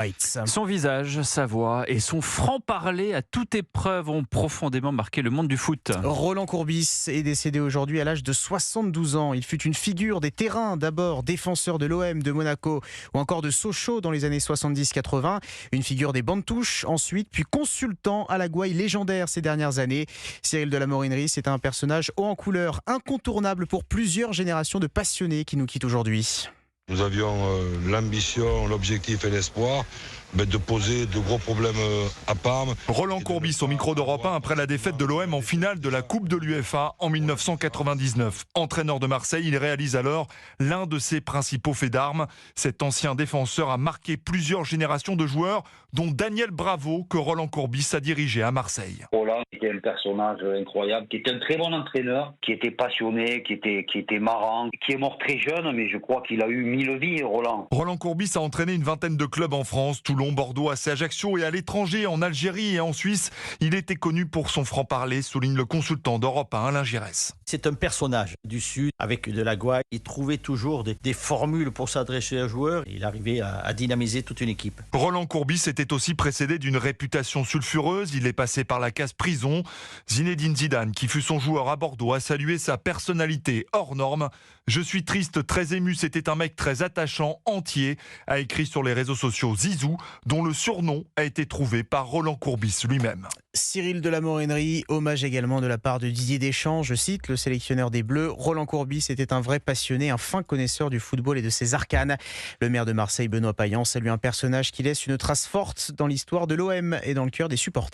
Heights. Son visage, sa voix et son franc-parler à toute épreuve ont profondément marqué le monde du foot. Roland Courbis est décédé aujourd'hui à l'âge de 72 ans. Il fut une figure des terrains, d'abord défenseur de l'OM, de Monaco ou encore de Sochaux dans les années 70-80. Une figure des bandes touches ensuite, puis consultant à la gouaille légendaire ces dernières années. Cyril de la Morinerie, c'est un personnage haut en couleur, incontournable pour plusieurs générations de passionnés qui nous quittent aujourd'hui. Nous avions l'ambition, l'objectif et l'espoir de poser de gros problèmes à Parme. Roland Courbis au micro d'Europe 1 après la défaite de l'OM en finale de la Coupe de l'UEFA en 1999. Entraîneur de Marseille, il réalise alors l'un de ses principaux faits d'armes. Cet ancien défenseur a marqué plusieurs générations de joueurs, dont Daniel Bravo, que Roland Courbis a dirigé à Marseille. Roland était un personnage incroyable, qui était un très bon entraîneur, qui était passionné, qui était marrant, qui est mort très jeune, mais je crois qu'il a eu 1000 vies, Roland. Roland Courbis a entraîné une vingtaine de clubs en France, Toulon, Bordeaux, AC Ajaccio et à l'étranger, en Algérie et en Suisse. Il était connu pour son franc-parler, souligne le consultant d'Europe 1, Alain Giresse. C'est un personnage du Sud, avec de la gouaille. Il trouvait toujours des formules pour s'adresser aux joueurs. Il arrivait à dynamiser toute une équipe. Roland Courbis était aussi précédé d'une réputation sulfureuse. Il est passé par la case prison. Zinedine Zidane, qui fut son joueur à Bordeaux, a salué sa personnalité hors norme. « Je suis triste, très ému, c'était un mec très attachant, entier », a écrit sur les réseaux sociaux Zizou, dont le surnom a été trouvé par Roland Courbis lui-même. Cyril de la Morinerie, hommage également de la part de Didier Deschamps. Je cite le sélectionneur des Bleus. Roland Courbis était un vrai passionné, un fin connaisseur du football et de ses arcanes. Le maire de Marseille, Benoît Payan, salue un personnage qui laisse une trace forte dans l'histoire de l'OM et dans le cœur des supporters.